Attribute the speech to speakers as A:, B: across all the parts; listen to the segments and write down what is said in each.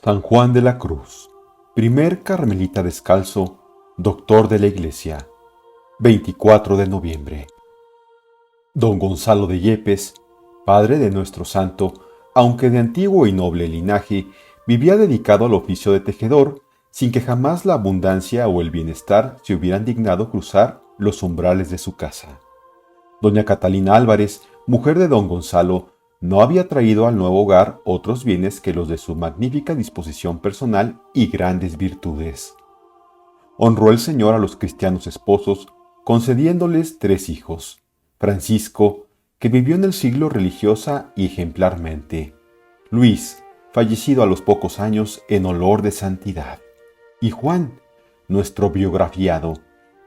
A: San Juan de la Cruz, primer carmelita descalzo, doctor de la Iglesia, 24 de noviembre. Don Gonzalo de Yepes, padre de nuestro santo, aunque de antiguo y noble linaje, vivía dedicado al oficio de tejedor, sin que jamás la abundancia o el bienestar se hubieran dignado cruzar los umbrales de su casa. Doña Catalina Álvarez, mujer de don Gonzalo, no había traído al nuevo hogar otros bienes que los de su magnífica disposición personal y grandes virtudes. Honró el Señor a los cristianos esposos, concediéndoles 3 hijos: Francisco, que vivió en el siglo religiosa y ejemplarmente; Luis, fallecido a los pocos años en olor de santidad; y Juan, nuestro biografiado,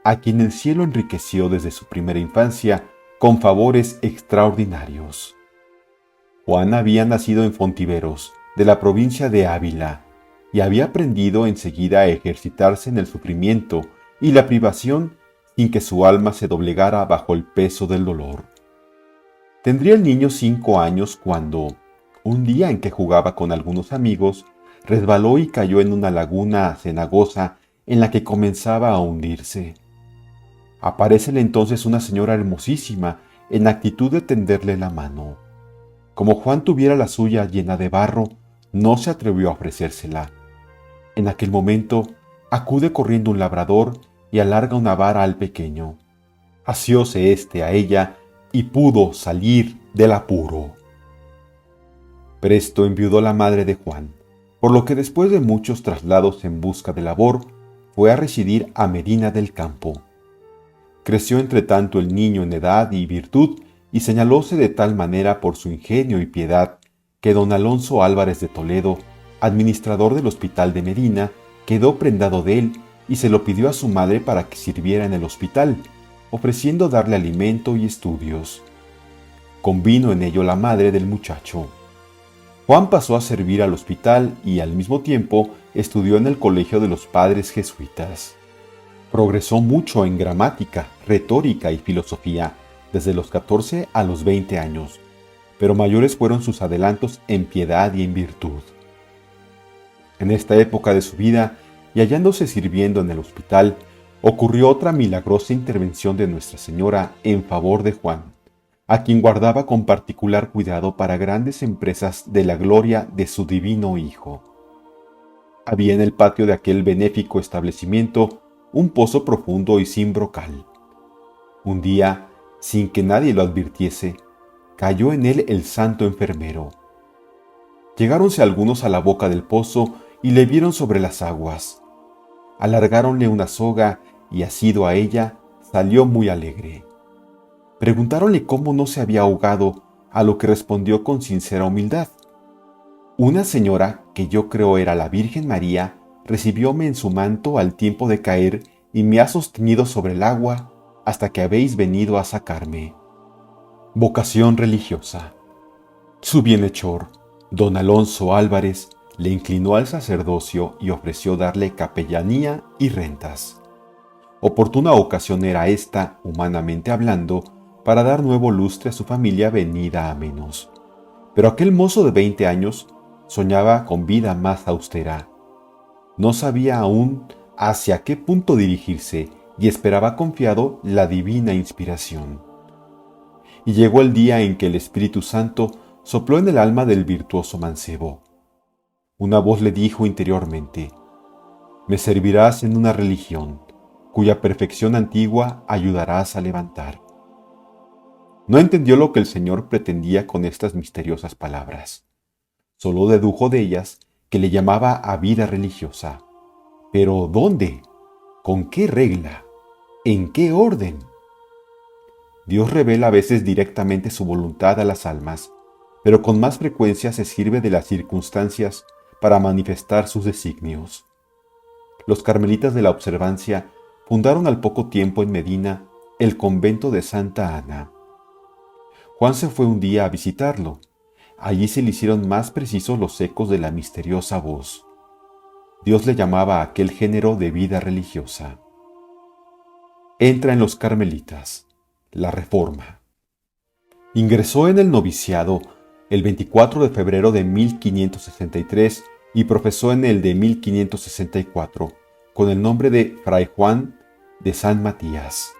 A: a quien el cielo enriqueció desde su primera infancia con favores extraordinarios. Juan había nacido en Fontiveros, de la provincia de Ávila, y había aprendido enseguida a ejercitarse en el sufrimiento y la privación sin que su alma se doblegara bajo el peso del dolor. Tendría el niño 5 años cuando, un día en que jugaba con algunos amigos, resbaló y cayó en una laguna cenagosa en la que comenzaba a hundirse. Aparécele entonces una señora hermosísima en actitud de tenderle la mano. Como Juan tuviera la suya llena de barro, no se atrevió a ofrecérsela. En aquel momento acude corriendo un labrador y alarga una vara al pequeño. Asióse éste a ella y pudo salir del apuro. Presto enviudó la madre de Juan, por lo que después de muchos traslados en busca de labor, fue a residir a Medina del Campo. Creció entre tanto el niño en edad y virtud, y señalóse de tal manera por su ingenio y piedad, que don Alonso Álvarez de Toledo, administrador del hospital de Medina, quedó prendado de él y se lo pidió a su madre para que sirviera en el hospital, ofreciendo darle alimento y estudios. Convino en ello la madre del muchacho. Juan pasó a servir al hospital y al mismo tiempo estudió en el colegio de los padres jesuitas. Progresó mucho en gramática, retórica y filosofía, desde los 14 a los 20 años, pero mayores fueron sus adelantos en piedad y en virtud. En esta época de su vida, y hallándose sirviendo en el hospital, ocurrió otra milagrosa intervención de Nuestra Señora en favor de Juan, a quien guardaba con particular cuidado para grandes empresas de la gloria de su divino Hijo. Había en el patio de aquel benéfico establecimiento un pozo profundo y sin brocal. Un día, sin que nadie lo advirtiese, cayó en él el santo enfermero. Llegáronse algunos a la boca del pozo y le vieron sobre las aguas. Alargáronle una soga y, asido a ella, salió muy alegre. Preguntáronle cómo no se había ahogado, a lo que respondió con sincera humildad: una señora, que yo creo era la Virgen María, recibióme en su manto al tiempo de caer y me ha sostenido sobre el agua hasta que habéis venido a sacarme. Vocación religiosa. Su bienhechor, don Alonso Álvarez, le inclinó al sacerdocio y ofreció darle capellanía y rentas. Oportuna ocasión era esta, humanamente hablando, para dar nuevo lustre a su familia venida a menos. Pero aquel mozo de 20 años soñaba con vida más austera. No sabía aún hacia qué punto dirigirse y esperaba confiado la divina inspiración. Y llegó el día en que el Espíritu Santo sopló en el alma del virtuoso mancebo. Una voz le dijo interiormente: me servirás en una religión, cuya perfección antigua ayudarás a levantar. No entendió lo que el Señor pretendía con estas misteriosas palabras. Solo dedujo de ellas que le llamaba a vida religiosa. ¿Pero dónde? ¿Con qué regla? ¿En qué orden? Dios revela a veces directamente su voluntad a las almas, pero con más frecuencia se sirve de las circunstancias para manifestar sus designios. Los carmelitas de la Observancia fundaron al poco tiempo en Medina el convento de Santa Ana. Juan se fue un día a visitarlo. Allí se le hicieron más precisos los ecos de la misteriosa voz. Dios le llamaba a aquel género de vida religiosa. Entra en los carmelitas. La Reforma. Ingresó en el noviciado el 24 de febrero de 1563 y profesó en el de 1564 con el nombre de Fray Juan de San Matías.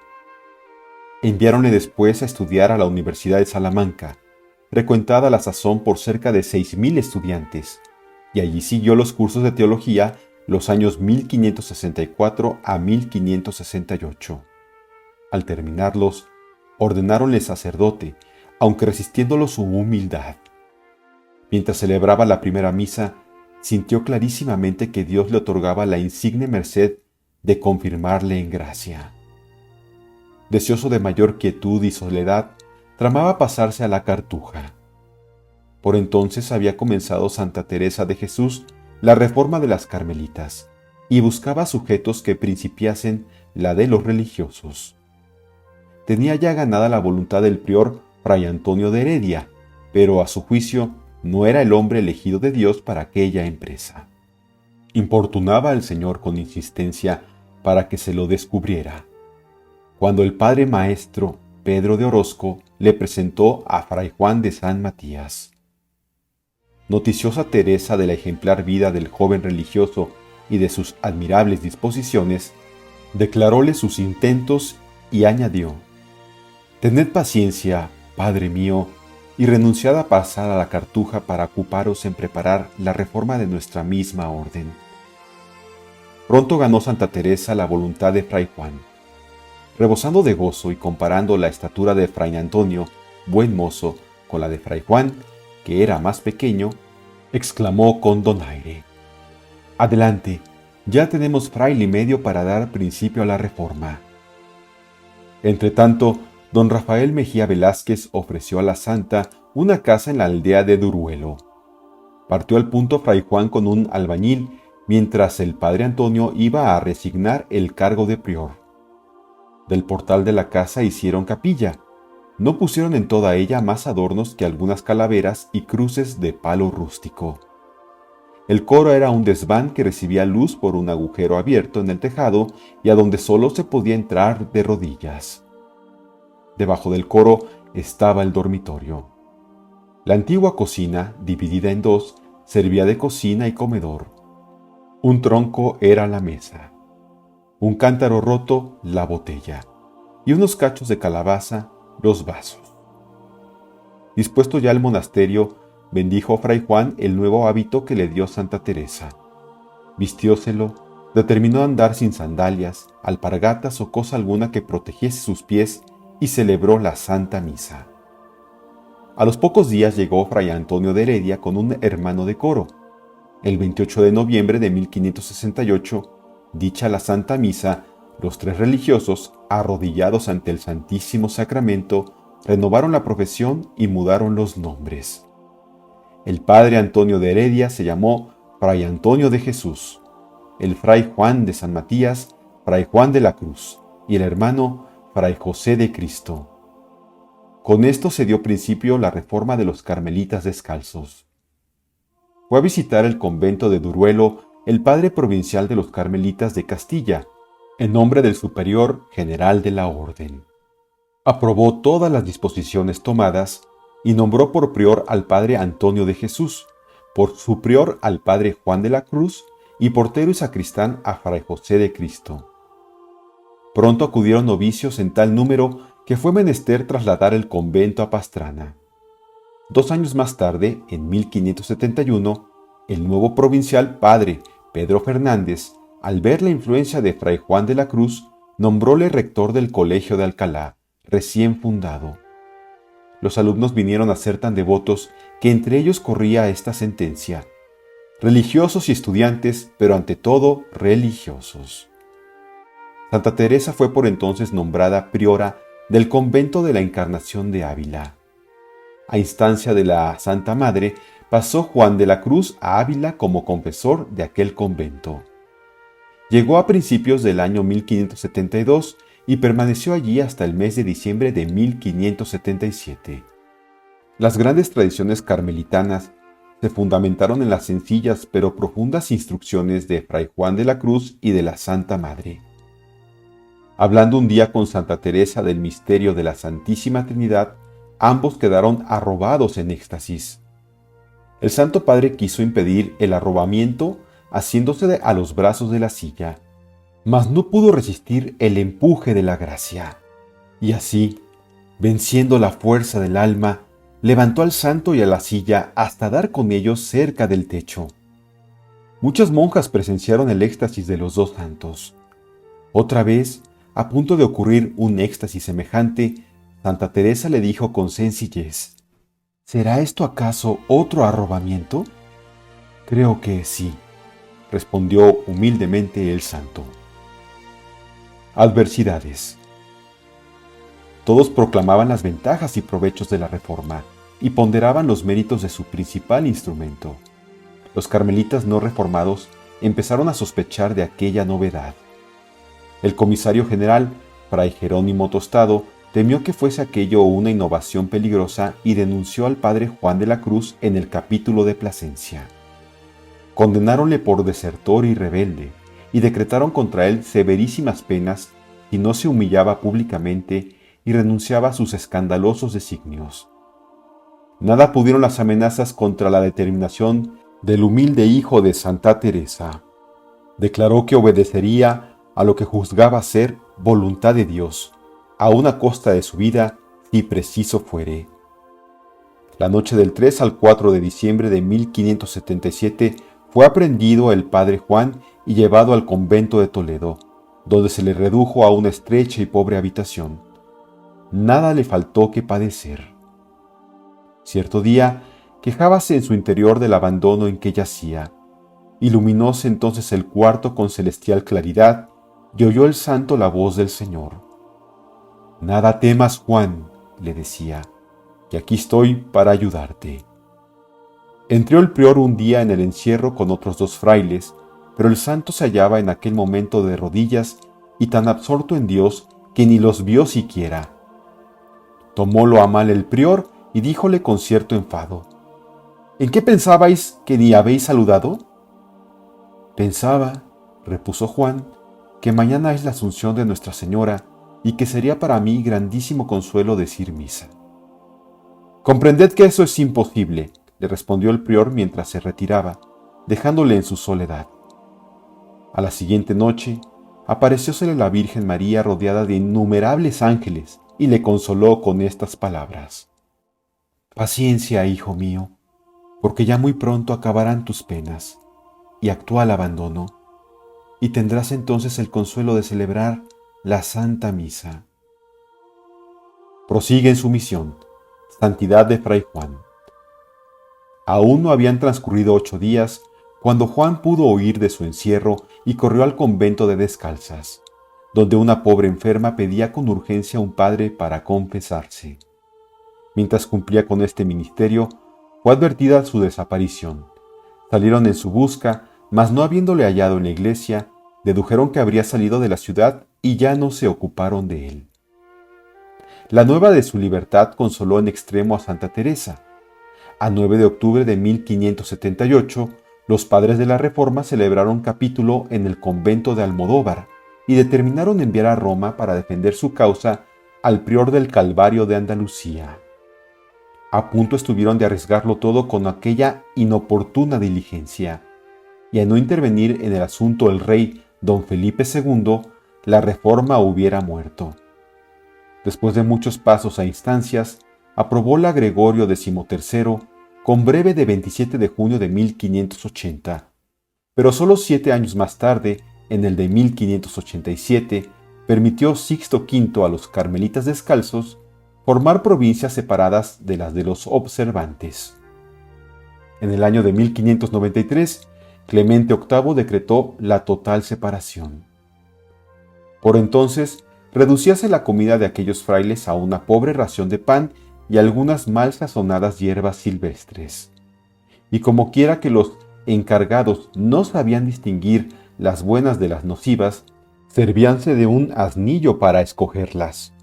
A: Enviáronle después a estudiar a la Universidad de Salamanca, frecuentada a la sazón por cerca de 6,000 estudiantes, y allí siguió los cursos de teología los años 1564 a 1568. Al terminarlos, ordenáronle sacerdote, aunque resistiéndolo su humildad. Mientras celebraba la primera misa, sintió clarísimamente que Dios le otorgaba la insigne merced de confirmarle en gracia. Deseoso de mayor quietud y soledad, tramaba pasarse a la Cartuja. Por entonces había comenzado Santa Teresa de Jesús la reforma de las carmelitas y buscaba sujetos que principiasen la de los religiosos. Tenía ya ganada la voluntad del prior Fray Antonio de Heredia, pero a su juicio no era el hombre elegido de Dios para aquella empresa. Importunaba al Señor con insistencia para que se lo descubriera. Cuando el padre maestro Pedro de Orozco le presentó a Fray Juan de San Matías. Noticiosa Teresa de la ejemplar vida del joven religioso y de sus admirables disposiciones, declaróle sus intentos y añadió: «Tened paciencia, Padre mío, y renunciad a pasar a la Cartuja para ocuparos en preparar la reforma de nuestra misma orden». Pronto ganó Santa Teresa la voluntad de Fray Juan. Rebosando de gozo y comparando la estatura de Fray Antonio, buen mozo, con la de Fray Juan, que era más pequeño, exclamó con donaire: «Adelante, ya tenemos fraile y medio para dar principio a la reforma». Entretanto, don Rafael Mejía Velázquez ofreció a la santa una casa en la aldea de Duruelo. Partió al punto Fray Juan con un albañil, mientras el padre Antonio iba a resignar el cargo de prior. Del portal de la casa hicieron capilla. No pusieron en toda ella más adornos que algunas calaveras y cruces de palo rústico. El coro era un desván que recibía luz por un agujero abierto en el tejado y a donde solo se podía entrar de rodillas. Debajo del coro estaba el dormitorio. La antigua cocina, dividida en dos, servía de cocina y comedor. Un tronco era la mesa, un cántaro roto la botella y unos cachos de calabaza los vasos. Dispuesto ya el monasterio, bendijo Fray Juan el nuevo hábito que le dio Santa Teresa. Vistióselo, determinó andar sin sandalias, alpargatas o cosa alguna que protegiese sus pies y celebró la Santa Misa. A los pocos días llegó Fray Antonio de Heredia con un hermano de coro. El 28 de noviembre de 1568, dicha la Santa Misa, los tres religiosos, arrodillados ante el Santísimo Sacramento, renovaron la profesión y mudaron los nombres. El padre Antonio de Heredia se llamó Fray Antonio de Jesús, el Fray Juan de San Matías, Fray Juan de la Cruz, y el hermano Fray José de Cristo. Con esto se dio principio la reforma de los carmelitas descalzos. Fue a visitar el convento de Duruelo el padre provincial de los carmelitas de Castilla, en nombre del superior general de la orden. Aprobó todas las disposiciones tomadas y nombró por prior al padre Antonio de Jesús, por superior al padre Juan de la Cruz y portero y sacristán a Fray José de Cristo. Pronto acudieron novicios en tal número que fue menester trasladar el convento a Pastrana. 2 años más tarde, en 1571, el nuevo provincial padre Pedro Fernández, al ver la influencia de Fray Juan de la Cruz, nombróle rector del Colegio de Alcalá, recién fundado. Los alumnos vinieron a ser tan devotos que entre ellos corría esta sentencia: religiosos y estudiantes, pero ante todo religiosos. Santa Teresa fue por entonces nombrada priora del convento de la Encarnación de Ávila. A instancia de la Santa Madre, pasó Juan de la Cruz a Ávila como confesor de aquel convento. Llegó a principios del año 1572 y permaneció allí hasta el mes de diciembre de 1577. Las grandes tradiciones carmelitanas se fundamentaron en las sencillas pero profundas instrucciones de Fray Juan de la Cruz y de la Santa Madre. Hablando un día con Santa Teresa del misterio de la Santísima Trinidad, ambos quedaron arrobados en éxtasis. El Santo Padre quiso impedir el arrobamiento haciéndose a los brazos de la silla, mas no pudo resistir el empuje de la gracia. Y así, venciendo la fuerza del alma, levantó al santo y a la silla hasta dar con ellos cerca del techo. Muchas monjas presenciaron el éxtasis de los dos santos. Otra vez, a punto de ocurrir un éxtasis semejante, Santa Teresa le dijo con sencillez: ¿será esto acaso otro arrobamiento? Creo que sí, respondió humildemente el santo. Adversidades. Todos proclamaban las ventajas y provechos de la Reforma y ponderaban los méritos de su principal instrumento. Los carmelitas no reformados empezaron a sospechar de aquella novedad. El comisario general, fray Jerónimo Tostado, temió que fuese aquello una innovación peligrosa y denunció al padre Juan de la Cruz en el capítulo de Plasencia. Condenáronle por desertor y rebelde, y decretaron contra él severísimas penas si no se humillaba públicamente y renunciaba a sus escandalosos designios. Nada pudieron las amenazas contra la determinación del humilde hijo de Santa Teresa. Declaró que obedecería a lo que juzgaba ser voluntad de Dios, aun a costa de su vida, si preciso fuere. La noche del 3 al 4 de diciembre de 1577 fue aprehendido el padre Juan y llevado al convento de Toledo, donde se le redujo a una estrecha y pobre habitación. Nada le faltó que padecer. Cierto día, quejábase en su interior del abandono en que yacía. Iluminóse entonces el cuarto con celestial claridad y oyó el santo la voz del Señor. «Nada temas, Juan», le decía, «que aquí estoy para ayudarte». Entró el prior un día en el encierro con otros dos frailes, pero el santo se hallaba en aquel momento de rodillas y tan absorto en Dios que ni los vio siquiera. Tomólo a mal el prior y díjole con cierto enfado: «¿En qué pensabais que ni habéis saludado?» «Pensaba», repuso Juan, «que mañana es la Asunción de Nuestra Señora y que sería para mí grandísimo consuelo decir misa». «Comprended que eso es imposible», le respondió el prior mientras se retiraba, dejándole en su soledad. A la siguiente noche, apareciósele la Virgen María rodeada de innumerables ángeles y le consoló con estas palabras: «Paciencia, hijo mío, porque ya muy pronto acabarán tus penas y actual abandono, y tendrás entonces el consuelo de celebrar la Santa Misa». Prosigue en su misión. Santidad de Fray Juan. Aún no habían transcurrido 8 días cuando Juan pudo huir de su encierro y corrió al convento de Descalzas, donde una pobre enferma pedía con urgencia a un padre para confesarse. Mientras cumplía con este ministerio, fue advertida su desaparición. Salieron en su busca, mas no habiéndole hallado en la iglesia, dedujeron que habría salido de la ciudad y ya no se ocuparon de él. La nueva de su libertad consoló en extremo a Santa Teresa. A 9 de octubre de 1578, los padres de la Reforma celebraron capítulo en el convento de Almodóvar y determinaron enviar a Roma para defender su causa al prior del Calvario de Andalucía. A punto estuvieron de arriesgarlo todo con aquella inoportuna diligencia, y a no intervenir en el asunto el rey don Felipe II, la Reforma hubiera muerto. Después de muchos pasos a instancias, aprobóla Gregorio XIII con breve de 27 de junio de 1580, pero solo 7 años más tarde, en el de 1587, permitió Sixto V a los carmelitas descalzos formar provincias separadas de las de los observantes. En el año de 1593, Clemente VIII decretó la total separación. Por entonces, reducíase la comida de aquellos frailes a una pobre ración de pan y algunas mal sazonadas hierbas silvestres. Y como quiera que los encargados no sabían distinguir las buenas de las nocivas, servíanse de un asnillo para escogerlas.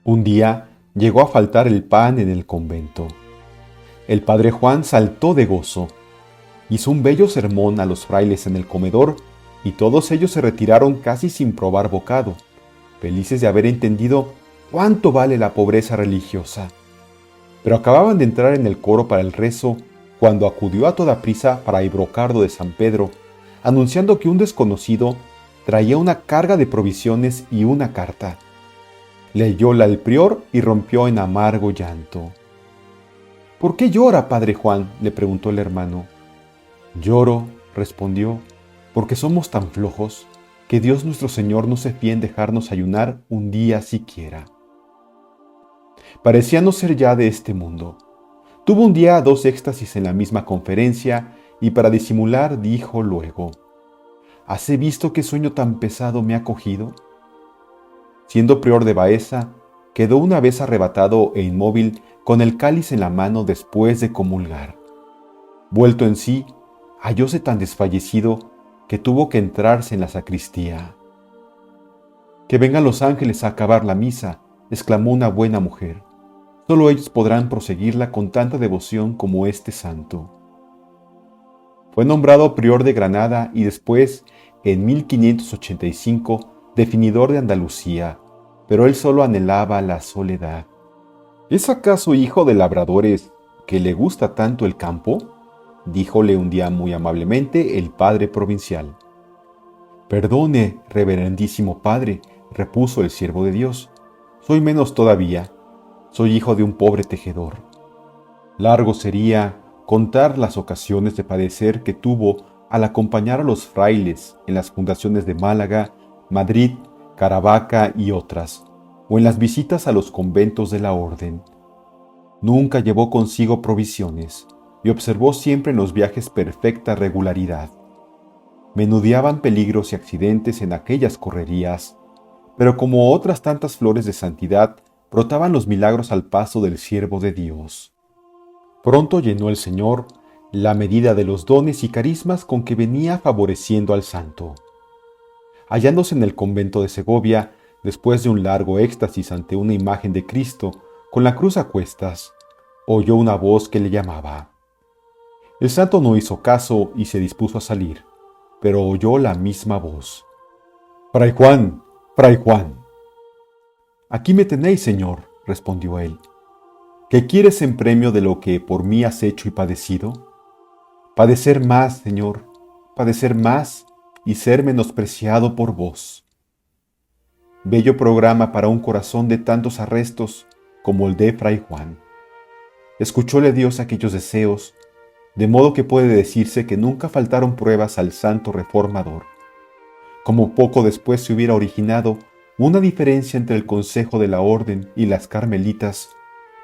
A: Un día llegó a faltar el pan en el convento. El padre Juan saltó de gozo. Hizo un bello sermón a los frailes en el comedor y todos ellos se retiraron casi sin probar bocado, felices de haber entendido cuánto vale la pobreza religiosa. Pero acababan de entrar en el coro para el rezo cuando acudió a toda prisa para el brocardo de San Pedro, anunciando que un desconocido traía una carga de provisiones y una carta. Leyóla el prior y rompió en amargo llanto. «¿Por qué llora, padre Juan?», le preguntó el hermano. «Lloro», respondió, «porque somos tan flojos que Dios nuestro Señor no se fía en dejarnos ayunar un día siquiera». Parecía no ser ya de este mundo. Tuvo un día 2 éxtasis en la misma conferencia y para disimular dijo luego: «¿Has visto qué sueño tan pesado me ha cogido?». Siendo prior de Baeza, quedó una vez arrebatado e inmóvil con el cáliz en la mano después de comulgar. Vuelto en sí, hallóse tan desfallecido que tuvo que entrarse en la sacristía. «Que vengan los ángeles a acabar la misa», exclamó una buena mujer. «Solo ellos podrán proseguirla con tanta devoción como este santo». Fue nombrado prior de Granada y después, en 1585, definidor de Andalucía, pero él solo anhelaba la soledad. «¿Es acaso hijo de labradores que le gusta tanto el campo?», díjole un día muy amablemente el padre provincial. «Perdone, reverendísimo padre», repuso el siervo de Dios, «soy menos todavía, soy hijo de un pobre tejedor». Largo sería contar las ocasiones de padecer que tuvo al acompañar a los frailes en las fundaciones de Málaga, Madrid, Caravaca y otras, o en las visitas a los conventos de la orden. Nunca llevó consigo provisiones y observó siempre en los viajes perfecta regularidad. Menudeaban peligros y accidentes en aquellas correrías, pero como otras tantas flores de santidad, brotaban los milagros al paso del siervo de Dios. Pronto llenó el Señor la medida de los dones y carismas con que venía favoreciendo al santo. Hallándose en el convento de Segovia, después de un largo éxtasis ante una imagen de Cristo con la cruz a cuestas, oyó una voz que le llamaba. El santo no hizo caso y se dispuso a salir, pero oyó la misma voz. «Fray Juan, Fray Juan». «Aquí me tenéis, Señor», respondió él. «¿Qué quieres en premio de lo que por mí has hecho y padecido?». «Padecer más, Señor, padecer más y ser menospreciado por vos». Bello programa para un corazón de tantos arrestos como el de Fray Juan. Escuchóle Dios aquellos deseos, de modo que puede decirse que nunca faltaron pruebas al santo reformador. Como poco después se hubiera originado una diferencia entre el consejo de la orden y las carmelitas,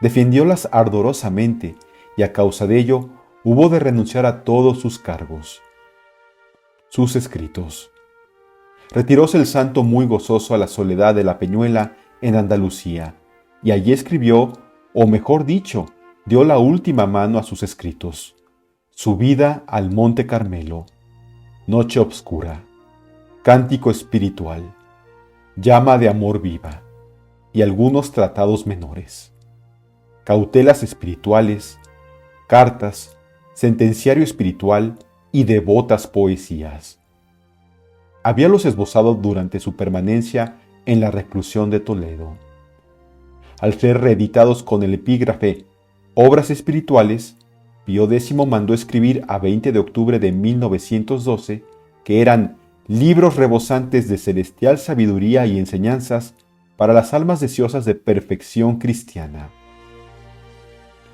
A: defendiólas ardorosamente y a causa de ello hubo de renunciar a todos sus cargos. Sus escritos. Retiróse el santo muy gozoso a la soledad de la Peñuela en Andalucía, y allí escribió, o mejor dicho, dio la última mano a sus escritos: Subida al Monte Carmelo, Noche Obscura, Cántico Espiritual, Llama de Amor Viva, y algunos tratados menores, Cautelas Espirituales, Cartas, Sentenciario Espiritual y devotas poesías. Habíalos esbozado durante su permanencia en la reclusión de Toledo. Al ser reeditados con el epígrafe Obras Espirituales, Pío X mandó escribir a 20 de octubre de 1912 que eran libros rebosantes de celestial sabiduría y enseñanzas para las almas deseosas de perfección cristiana.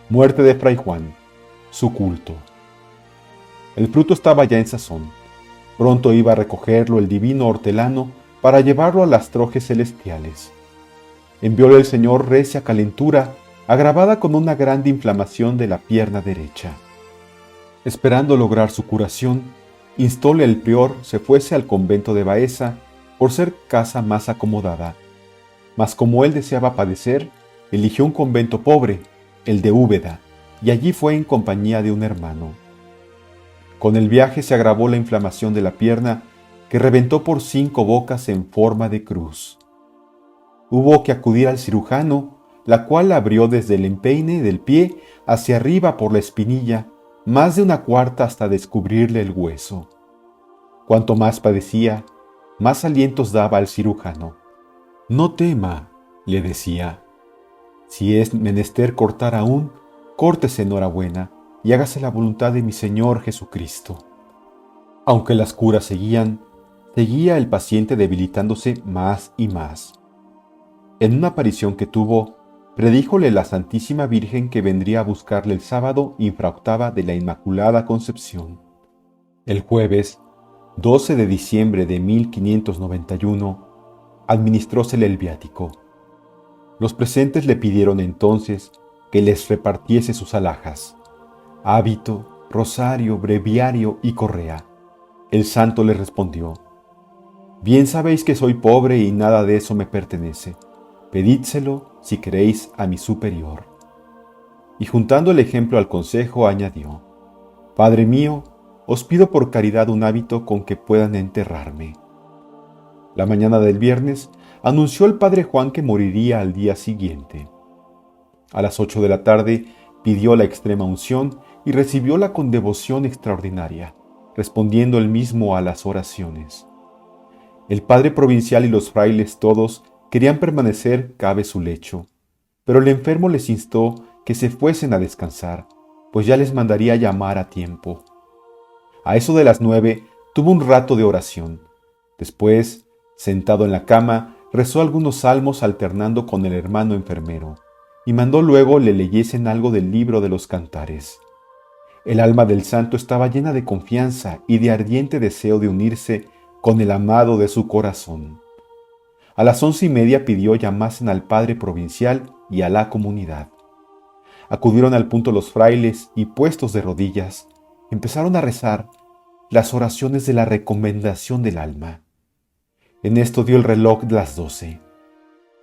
A: Muerte de Fray Juan, su culto. El fruto estaba ya en sazón. Pronto iba a recogerlo el divino hortelano para llevarlo a las trojes celestiales. Envióle el Señor recia calentura, agravada con una grande inflamación de la pierna derecha. Esperando lograr su curación, instóle el prior se fuese al convento de Baeza por ser casa más acomodada. Mas como él deseaba padecer, eligió un convento pobre, el de Úbeda, y allí fue en compañía de un hermano. Con el viaje se agravó la inflamación de la pierna, que reventó por 5 bocas en forma de cruz. Hubo que acudir al cirujano, la cual la abrió desde el empeine del pie hacia arriba por la espinilla, más de 1/4 hasta descubrirle el hueso. Cuanto más padecía, más alientos daba al cirujano. «No tema», le decía. «Si es menester cortar aún, córtese enhorabuena, y hágase la voluntad de mi Señor Jesucristo. Aunque las curas seguía el paciente debilitándose más y más. En una aparición que tuvo, predíjole la Santísima Virgen que vendría a buscarle el sábado infraoctava de la Inmaculada Concepción. El jueves, 12 de diciembre de 1591, administrósele el viático. Los presentes le pidieron entonces que les repartiese sus alhajas, hábito, rosario, breviario y correa. El santo le respondió: bien sabéis que soy pobre y nada de eso me pertenece. Pedídselo, si queréis, a mi superior. Y juntando el ejemplo al consejo, añadió: Padre mío, os pido por caridad un hábito con que puedan enterrarme. La mañana del viernes anunció el padre Juan que moriría al día siguiente. A las 8 de la tarde pidió la extrema unción y recibióla con devoción extraordinaria, respondiendo él mismo a las oraciones. El padre provincial y los frailes todos querían permanecer cabe su lecho, pero el enfermo les instó que se fuesen a descansar, pues ya les mandaría llamar a tiempo. A eso de las 9 tuvo un rato de oración. Después, sentado en la cama, rezó algunos salmos alternando con el hermano enfermero, y mandó luego le leyesen algo del libro de los cantares. El alma del santo estaba llena de confianza y de ardiente deseo de unirse con el amado de su corazón. A las 11:30 pidió llamasen al padre provincial y a la comunidad. Acudieron al punto los frailes y, puestos de rodillas, empezaron a rezar las oraciones de la recomendación del alma. En esto dio el reloj de las 12.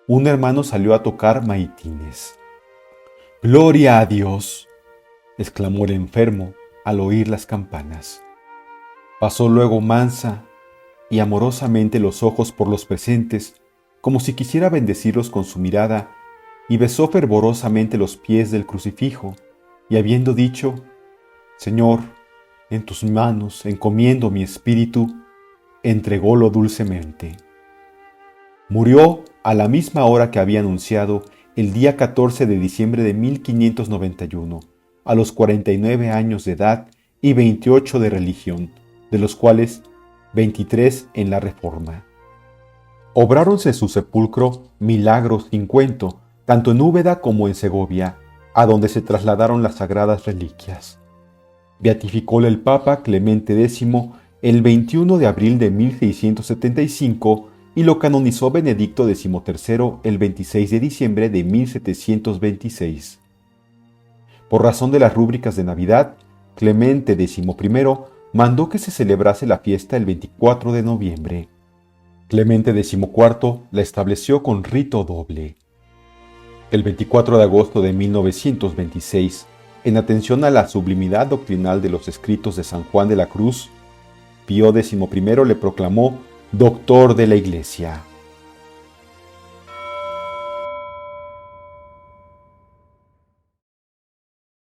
A: Un hermano salió a tocar maitines. «¡Gloria a Dios!», exclamó el enfermo al oír las campanas. Pasó luego mansa y amorosamente los ojos por los presentes, como si quisiera bendecirlos con su mirada, y besó fervorosamente los pies del crucifijo, y habiendo dicho: «Señor, en tus manos encomiendo mi espíritu», entrególo dulcemente. Murió a la misma hora que había anunciado el día 14 de diciembre de 1591, a los 49 años de edad y 28 de religión, de los cuales 23 en la Reforma. Obráronse su sepulcro milagros sin cuento, tanto en Úbeda como en Segovia, a donde se trasladaron las sagradas reliquias. Beatificóle el Papa Clemente X el 21 de abril de 1675 y lo canonizó Benedicto XIII el 26 de diciembre de 1726. Por razón de las rúbricas de Navidad, Clemente XI mandó que se celebrase la fiesta el 24 de noviembre. Clemente XIV la estableció con rito doble. El 24 de agosto de 1926, en atención a la sublimidad doctrinal de los escritos de San Juan de la Cruz, Pío XI le proclamó doctor de la Iglesia.